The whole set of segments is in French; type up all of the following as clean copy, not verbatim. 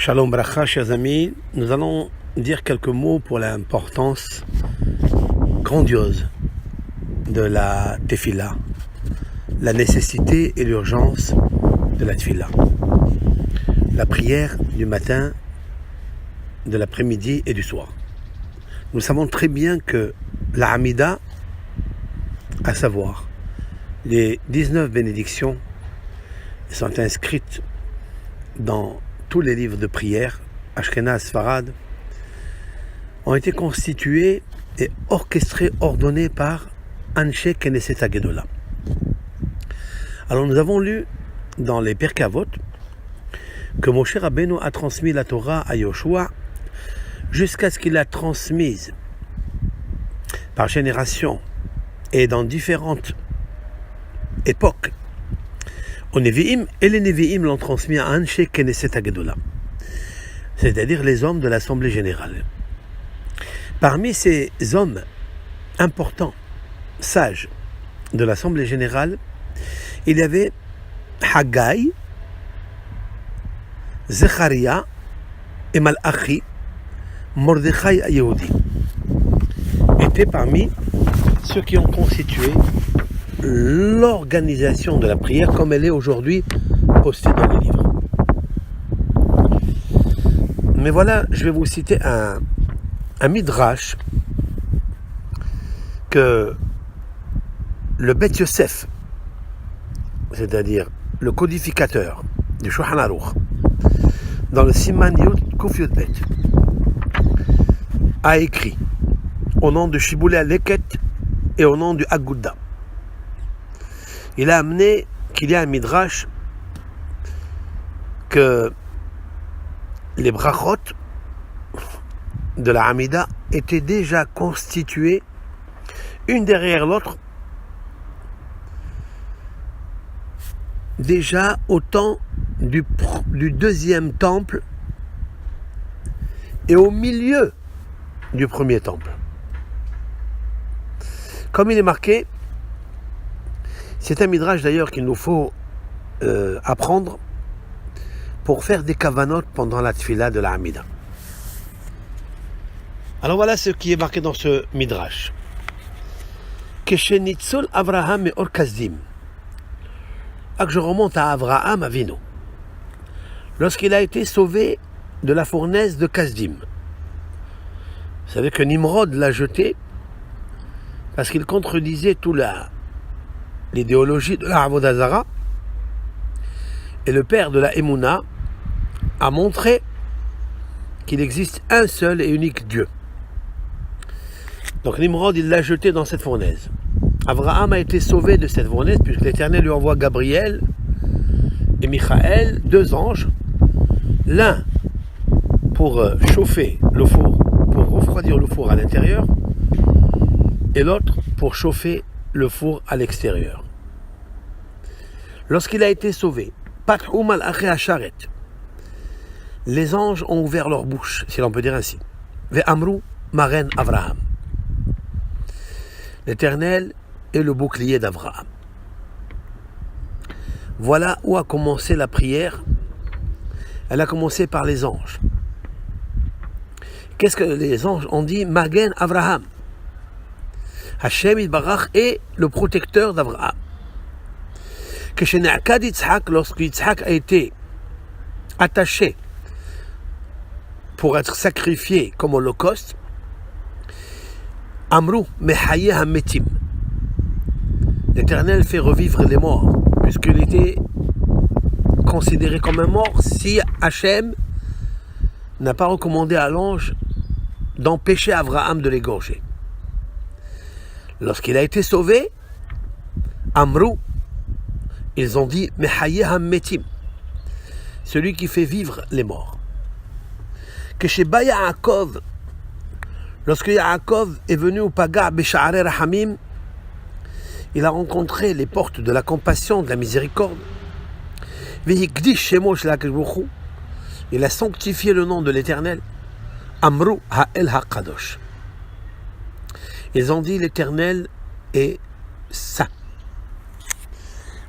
Shalom Bracha, chers amis, nous allons dire quelques mots pour l'importance grandiose de la tefila, la nécessité et l'urgence de la tefila, la prière du matin, de l'après-midi et du soir. Nous savons très bien que la Hamida, à savoir les 19 bénédictions, sont inscrites dans tous les livres de prière, Ashkenaz, Sfarad, ont été constitués et orchestrés, ordonnés par Anshe Knesset Hagedola. Alors nous avons lu dans les Pirkei Avot que Moshe Rabbeinu a transmis la Torah à Yoshua jusqu'à ce qu'il la transmise par génération et dans différentes époques aux Nevi'im, et les Nevi'im l'ont transmis à Anshe Knesset Hagedola, c'est-à-dire les hommes de l'Assemblée générale. Parmi ces hommes importants, sages de l'Assemblée générale, il y avait Haggai, Zecharia et Malachi, Mordechai Yehudi, étaient parmi ceux qui ont constitué l'organisation de la prière comme elle est aujourd'hui postée dans les livres. Mais voilà, je vais vous citer un midrash que le Bet Yosef, c'est-à-dire le codificateur du Shulchan Aruch, dans le Siman Yud Kuf Yud Bet, a écrit au nom de Shiboulé Leket et au nom du Aguda. Il a amené qu'il y a un midrash que les brachot de la Hamida étaient déjà constituées une derrière l'autre déjà au temps du deuxième temple et au milieu du premier temple. Comme il est marqué, c'est un midrash d'ailleurs qu'il nous faut apprendre pour faire des kavanot pendant la tefila de la Hamida. Alors voilà ce qui est marqué dans ce midrash. Keshenitzol Avraham et Or Kasdim. Que je remonte à Avraham Avinu. Lorsqu'il a été sauvé de la fournaise de Kasdim. Vous savez que Nimrod l'a jeté parce qu'il contredisait tout l'idéologie de la Avodah Zara, et le père de la Emouna a montré qu'il existe un seul et unique Dieu. Donc Nimrod, il l'a jeté dans cette fournaise. Abraham a été sauvé de cette fournaise puisque l'Éternel lui envoie Gabriel et Michaël, deux anges, l'un pour chauffer le four, pour refroidir le four à l'intérieur, et l'autre pour chauffer le four à l'extérieur. Lorsqu'il a été sauvé, les anges ont ouvert leur bouche, si l'on peut dire ainsi. Ve'amru maren Avraham. L'Éternel est le bouclier d'Avraham. Voilà où a commencé la prière. Elle a commencé par les anges. Qu'est-ce que les anges ont dit? Magen Avraham. Hashem Yitbarach est le protecteur d'Avraham. Lorsque Yitzhak a été attaché pour être sacrifié comme holocauste, Amru Mehaye Hametim. L'Éternel fait revivre les morts, puisqu'il était considéré comme un mort si Hachem n'a pas recommandé à l'ange d'empêcher Avraham de l'égorger. Lorsqu'il a été sauvé, Amru, ils ont dit Mehaye Hametim, celui qui fait vivre les morts. Que chez Yaakov, lorsque Yaakov est venu au Paga Besha'arei Rahamim, il a rencontré les portes de la compassion, de la miséricorde. Il a sanctifié le nom de l'Éternel. Amru Ha'el HaKadosh. Ils ont dit l'Éternel est saint.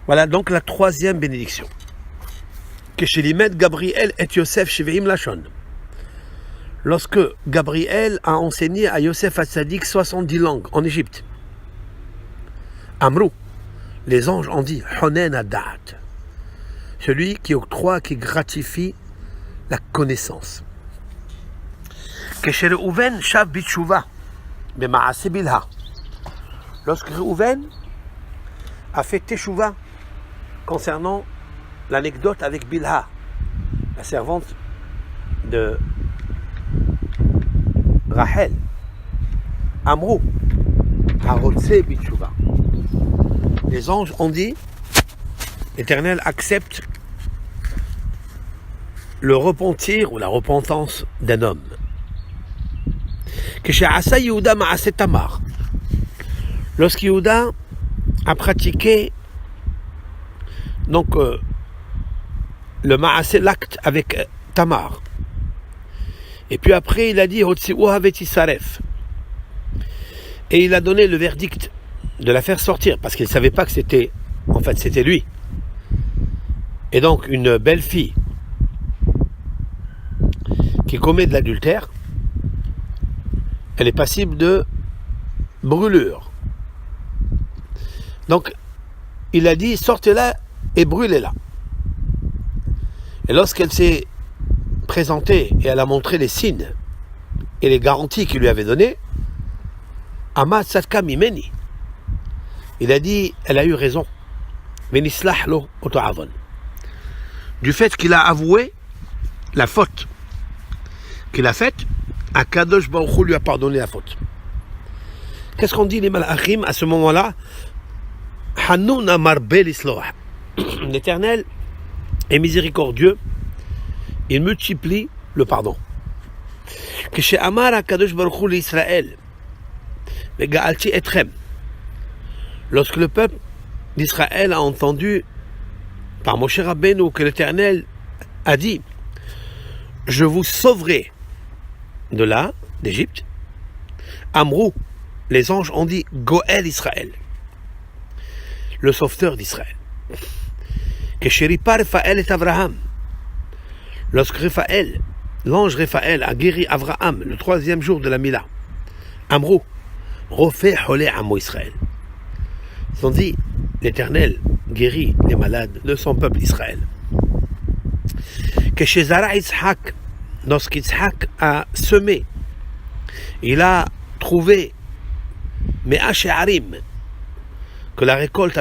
Voilà donc la troisième bénédiction. Keshelimed Gabriel et Yosef Sheveim Lachon. Lorsque Gabriel a enseigné à Yosef Hatzadik 70 langues en Égypte. Amrou, les anges ont dit Honen Adat, celui qui octroie, qui gratifie la connaissance. Keshe Reuven Shav Bitshuva, Bema'ase Bilha. Lorsque Reuven a fait Teshuva concernant l'anecdote avec Bilha, la servante de Rachel, Amrou, Harotse Bitshuva. Les anges ont dit, l'Éternel accepte le repentir ou la repentance d'un homme. Lorsque Yehuda a pratiqué donc le Maasé, l'acte avec Tamar, et puis après il a dit et il a donné le verdict de la faire sortir parce qu'il ne savait pas que c'était lui. Et donc une belle fille qui commet de l'adultère, elle est passible de brûlure. Donc il a dit sortez-la et brûlez-la. Et lorsqu'elle s'est présentée et elle a montré les signes et les garanties qu'il lui avait données, Ama Tzadka Mimeni, il a dit elle a eu raison. Venislah lo oto avon. Du fait qu'il a avoué la faute qu'il a faite, Akadosh Baruch Hu lui a pardonné la faute. Qu'est-ce qu'on dit les malachim à ce moment-là? Hanouna marbe l'isloah. L'Éternel est miséricordieux, il multiplie le pardon. Que chez Amar Akadosh Baruch Hu l'Israël, mais Gaalti etrem, lorsque le peuple d'Israël a entendu par Moshe Rabbeinu que l'Éternel a dit je vous sauverai de là, d'Égypte, Amrou, les anges ont dit Goël Israël, le sauveteur d'Israël. Que Sheripa Raphaël et Abraham, lorsque Raphaël, l'ange Raphaël a guéri Abraham le 3e jour de la Mila, Amrou, refait Holé Amo Israël. Ils ont dit l'Éternel guérit les malades de son peuple Israël. Que chez Zara Yitzhak, lorsqu'Yitzhak a semé, il a trouvé Mea She'arim, que la récolte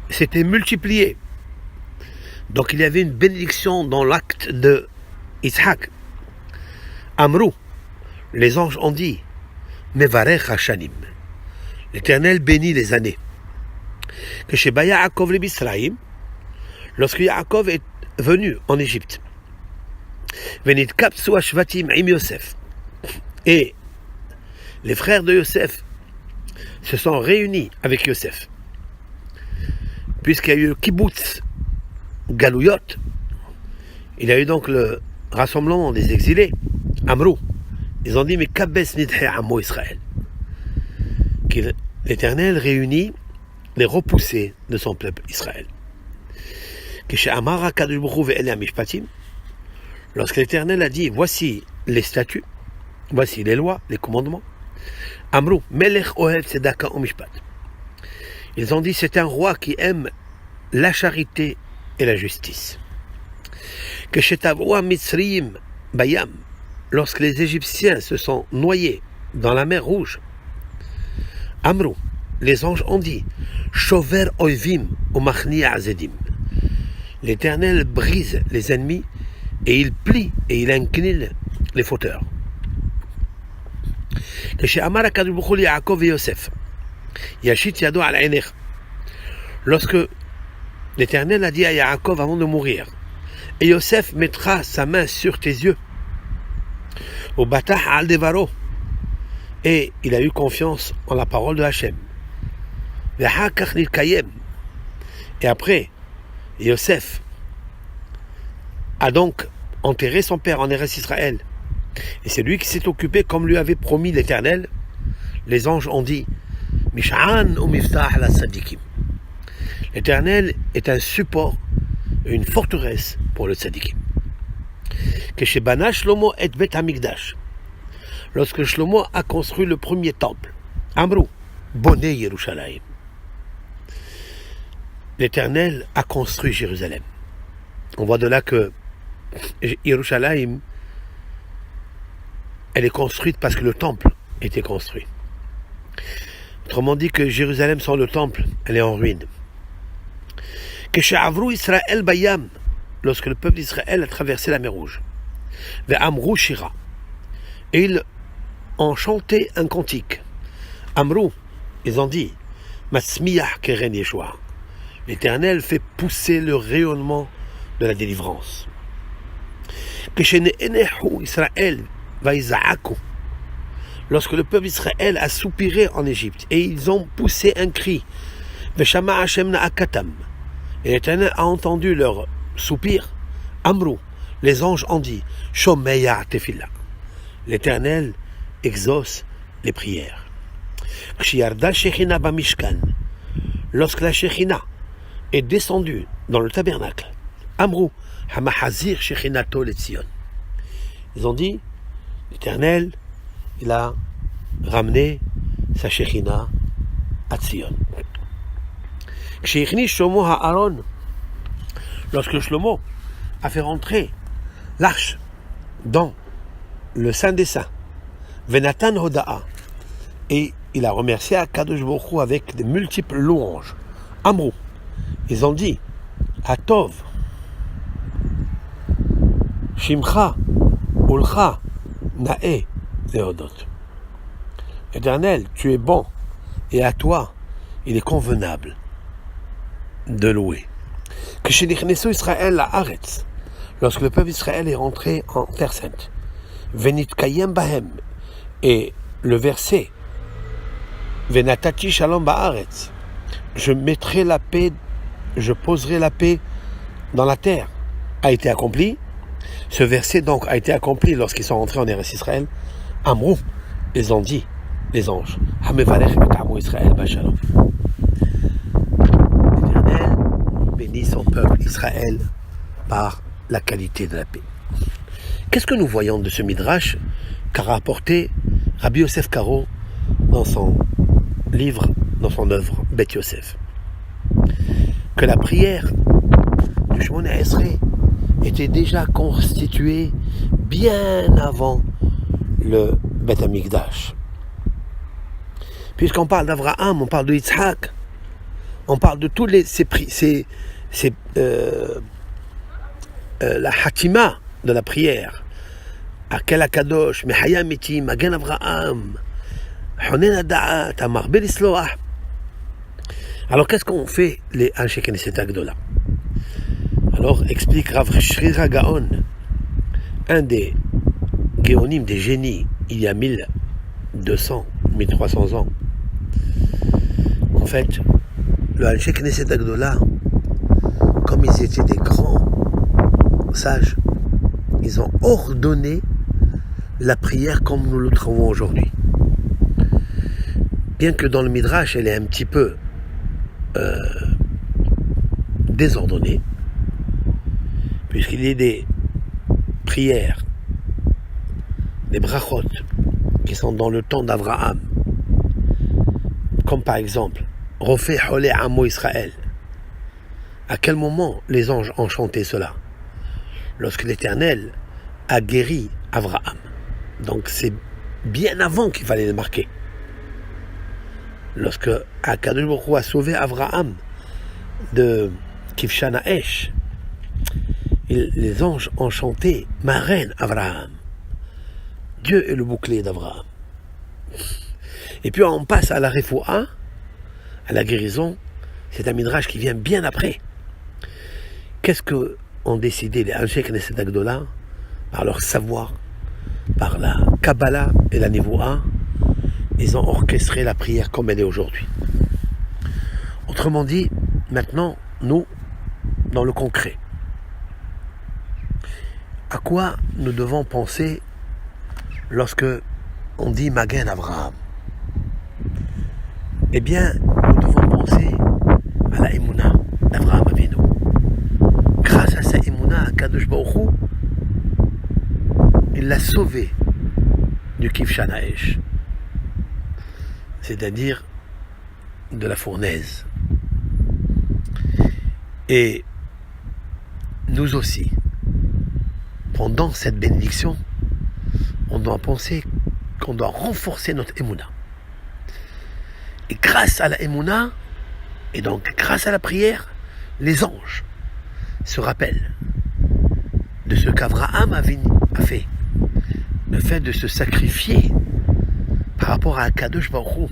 s'était multipliée. Donc il y avait une bénédiction dans l'acte de Yitzhak. Amrou, les anges ont dit Mevarech Hashanim, l'Éternel bénit les années. Que chez Yaakov le Bisraïm, lorsque Yaakov est venu en Égypte, Venit Kapsu Ashvatim Im Yosef, et les frères de Yosef se sont réunis avec Yosef, puisqu'il y a eu le kibbutz Galouyot, il y a eu donc le rassemblement des exilés, Amrou, ils ont dit mais Kabes Nidhe Amo Israël, que l'Éternel réunit les repoussés de son peuple Israël. Que chez Amara Kadosh Baruch Hu ve'ele hamishpatim, lorsque l'Éternel a dit voici les statuts, voici les lois, les commandements, Amrou Melech Ohev Tzedaka Umishpat, ils ont dit c'est un roi qui aime la charité et la justice. Que chez Tavroa Mitzrayim Bayam, lorsque les Égyptiens se sont noyés dans la mer Rouge, Amrou, les anges ont dit Shover Oivim Umachni Azedim, l'Éternel brise les ennemis et il plie et il incline les fauteurs. Que chez Amar Akadosh Baruch Hu Yaakov et Yosef, Yashit Yado al Einech, lorsque l'Éternel a dit à Yaakov avant de mourir, et Yosef mettra sa main sur tes yeux, au Batah al Devaro, et il a eu confiance en la parole de Hachem. Et après, Yosef a donc enterré son père en Eretz Israël. Et c'est lui qui s'est occupé, comme lui avait promis l'Éternel. Les anges ont dit Mish'an ou Miftah la Sadikim. L'Éternel est un support une forteresse pour le tzadikim. Que chez Bana Shlomo et Bet Hamikdash, lorsque Shlomo a construit le premier temple, Amrou, Boné Yerushalayim, l'Éternel a construit Jérusalem. On voit de là que Yerushalayim, elle est construite parce que le temple était construit. Autrement dit que Jérusalem sans le temple, elle est en ruine. Que chez Avrou Israël Bayam, lorsque le peuple d'Israël a traversé la mer Rouge, vers Amrou Shira, et ils ont chanté un cantique. Amrou, ils ont dit, Matzmiyah Keren Yeshua, l'Éternel fait pousser le rayonnement de la délivrance. Que chez Ne'enehu Israël Vaïzaaku, lorsque le peuple d'Israël a soupiré en Égypte, et ils ont poussé un cri, Veshama Hashem Na'akatam, et l'Éternel a entendu leur soupir, Amrou, les anges ont dit, Shomeya Tefillah, l'Éternel exauce les prières. Kshiarda Shechina Bamishkan, lorsque la Shechina est descendue dans le tabernacle, Amrou, Hamahazir Shechinato Letzion, ils ont dit, l'Éternel, il a ramené sa Shechina à Tzion. Kshichni Shlomo Haaron, lorsque Shlomo a fait rentrer l'arche dans le Saint des Saints, Venatan Hoda'a, et il a remercié Akadosh Baruch Hu avec de multiples louanges. Amrou, ils ont dit, Atov, Shimcha, Ulcha, Nae, Léodot. Éternel, tu es bon, et à toi, il est convenable de louer. Que chez l'Ichnesso Israël la Haaretz, lorsque le peuple d'Israël est rentré en Terre Sainte, Venit Kayem Bahem, et le verset, Venatati Shalom Ba'aretz, je mettrai la paix, je poserai la paix dans la terre, a été accompli. Ce verset donc a été accompli lorsqu'ils sont rentrés en Eretz Israël. Amrou, ils ont dit, les anges, Hamevarech et Amrou Israël Bachalom. L'Éternel bénit son peuple Israël par la qualité de la paix. Qu'est-ce que nous voyons de ce midrash qu'a rapporté Rabbi Yosef Karo dans son livre, dans son œuvre Bet Yosef? Que la prière du Shemona Esrei était déjà constituée bien avant le Bet Hamikdash. Puisqu'on parle d'Abraham, on parle de Yitzhak, on parle de tous la hatima de la prière. Akel Akadosh, Mehaya Miti, Magen Abraham, Honen Ada'at, Amar Belisloah. Alors qu'est-ce qu'on fait les Anshe Knesset Agdola? Alors explique Rav Shrira Gaon, un des géonymes, des génies, il y a 1200, 1300 ans. En fait, le Anshe Knesset Agdola, comme ils étaient des grands sages, ils ont ordonné la prière comme nous le trouvons aujourd'hui. Bien que dans le Midrash, elle est un petit peu désordonnée, puisqu'il y a des prières, des brachot, qui sont dans le temps d'Abraham, comme par exemple, Rofé Holé Amo Israël. À quel moment les anges ont chanté cela? Lorsque l'Éternel a guéri Abraham. Donc c'est bien avant qu'il fallait le marquer. Lorsque Akadosh Baruch Hu a sauvé Abraham de Kivshana Esh, les anges ont chanté Maren Abraham. Dieu est le bouclier d'Abraham. Et puis on passe à la refoua, à la guérison. C'est un midrash qui vient bien après. Qu'est-ce que ont décidé les Anshe Knesset Agdola par leur savoir, par la Kabbalah et la Nevoa? Ils ont orchestré la prière comme elle est aujourd'hui. Autrement dit, maintenant, nous, dans le concret, à quoi nous devons penser lorsque on dit Magen Avraham? Eh bien, nous devons penser à la Emouna d'Avraham Avinu. Emouna, Kadosh Baruch Hu, il l'a sauvé du Kivshan Haesh, c'est-à-dire de la fournaise. Et nous aussi, pendant cette bénédiction, on doit penser qu'on doit renforcer notre Emouna. Et grâce à la Emouna, et donc grâce à la prière, les anges se rappellent de ce qu'Abraham a fait. Le fait de se sacrifier par rapport à Kadosh Baruch Hu.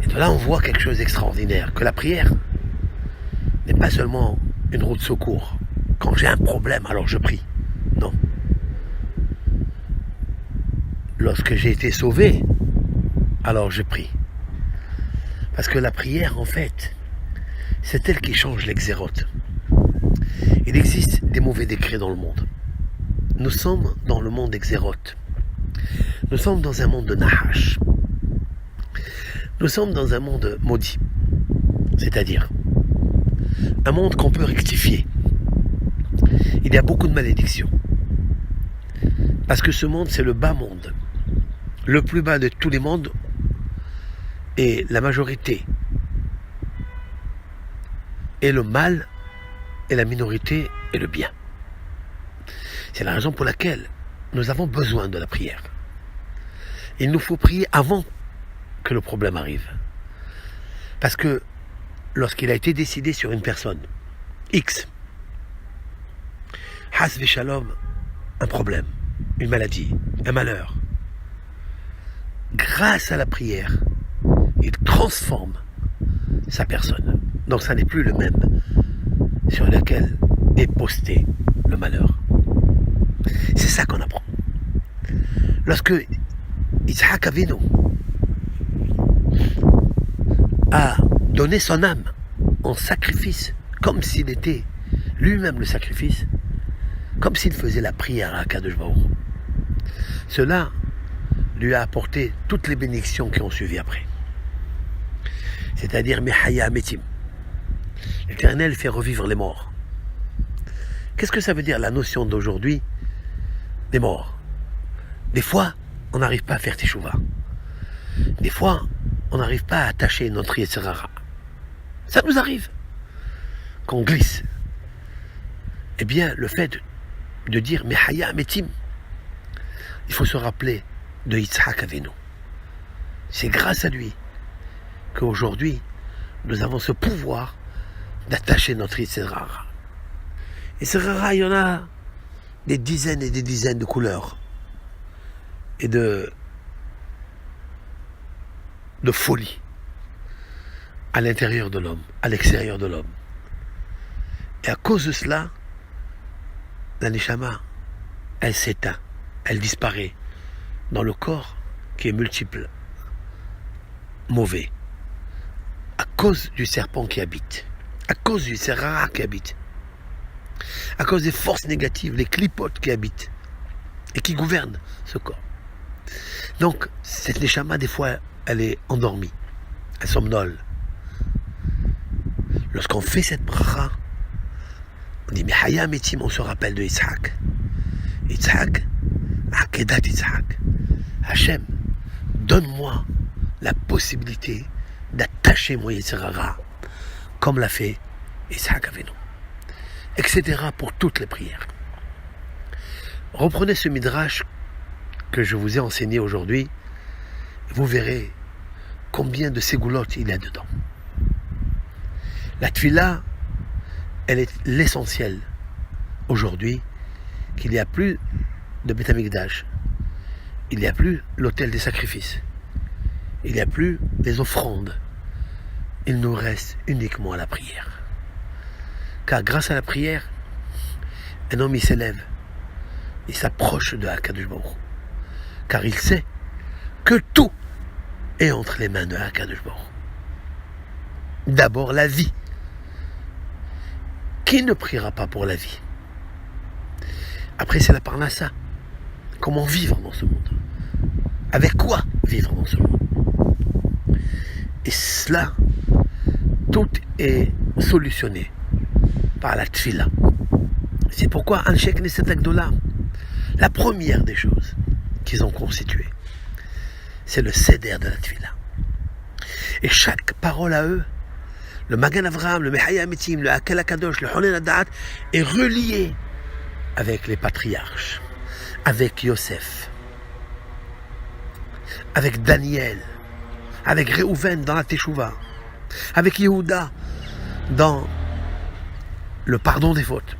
Et de là, on voit quelque chose d'extraordinaire, que la prière n'est pas seulement une roue de secours. Quand j'ai un problème, alors je prie. Non. Lorsque j'ai été sauvé, alors je prie. Parce que la prière, en fait, c'est elle qui change l'exérote. Il existe des mauvais décrets dans le monde. Nous sommes dans le monde exérote. Nous sommes dans un monde de Nahash. Nous sommes dans un monde maudit. C'est-à-dire, un monde qu'on peut rectifier. Il y a beaucoup de malédictions. Parce que ce monde, c'est le bas monde. Le plus bas de tous les mondes. Et la majorité est le mal et la minorité est le bien. C'est la raison pour laquelle nous avons besoin de la prière. Il nous faut prier avant que le problème arrive. Parce que lorsqu'il a été décidé sur une personne, X, Has Shalom, un problème, une maladie, un malheur, grâce à la prière, il transforme sa personne. Donc ça n'est plus le même sur lequel est posté le malheur. C'est ça qu'on apprend. Lorsque Yitzhak Avinu a donné son âme en sacrifice, comme s'il était lui-même le sacrifice, comme s'il faisait la prière à Kadosh Baruch Hu. Cela lui a apporté toutes les bénédictions qui ont suivi après. C'est-à-dire Mehaya Metim. L'Éternel fait revivre les morts. Qu'est-ce que ça veut dire la notion d'aujourd'hui des morts? Des fois, on n'arrive pas à faire Teshuvah. Des fois, on n'arrive pas à attacher notre Yetzer Hara. Ça nous arrive. Qu'on glisse. Eh bien, le fait de dire Mehaya Metim, il faut se rappeler de Yitzhak Avinu. C'est grâce à lui qu'aujourd'hui, nous avons ce pouvoir d'attacher notre Yetzer Hara. Yetzer Hara, il y en a des dizaines et des dizaines de couleurs et de folie à l'intérieur de l'homme, à l'extérieur de l'homme. Et à cause de cela, la Neshama, elle s'éteint, elle disparaît dans le corps qui est multiple, mauvais, à cause du serpent qui habite, à cause du Yetzer Hara qui habite, à cause des forces négatives, les clipotes qui habitent et qui gouvernent ce corps. Donc, cette Neshama, des fois, elle est endormie, elle somnole. Lorsqu'on fait cette bracha, on dit, mais Haya Metim, on se rappelle de Yitzhak. Yitzhak, Akedat Yitzhak. Hachem, donne-moi la possibilité d'attacher mon Yetzer Hara, comme l'a fait Yitzhak Avinu. Etc. pour toutes les prières. Reprenez ce midrash que je vous ai enseigné aujourd'hui, vous verrez combien de ségoulottes il y a dedans. La tfila, elle est l'essentiel aujourd'hui, qu'il n'y a plus de Beth Amikdash, il n'y a plus l'autel des sacrifices, il n'y a plus les offrandes, il nous reste uniquement la prière. Car grâce à la prière, un homme il s'élève, il s'approche de Akadosh Baruch Hu, car il sait que tout est entre les mains de Akadosh Baruch Hu. D'abord la vie. Qui ne priera pas pour la vie? Après c'est la parnassa. Comment vivre dans ce monde? Avec quoi vivre dans ce monde? Et cela, tout est solutionné par la tfila. C'est pourquoi Anshe Knesset Agdola, la première des choses qu'ils ont constituées, c'est le Seder de la Tfila. Et chaque parole à eux, le Magan Avraham, le Mechaya Ametim, le Hakel HaKadosh, le Honen Hadaat, est relié avec les patriarches, avec Yosef, avec Daniel, avec Réhouven dans la Teshuvah, avec Yehuda dans le pardon des fautes,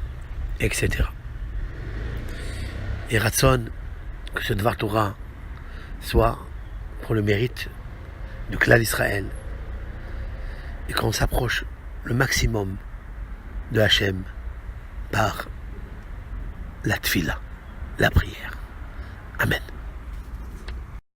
etc. Et Ratson, que ce Dvar Torah soit pour le mérite du clan d'Israël, et qu'on s'approche le maximum de Hachem par la tfila, la prière. Amen.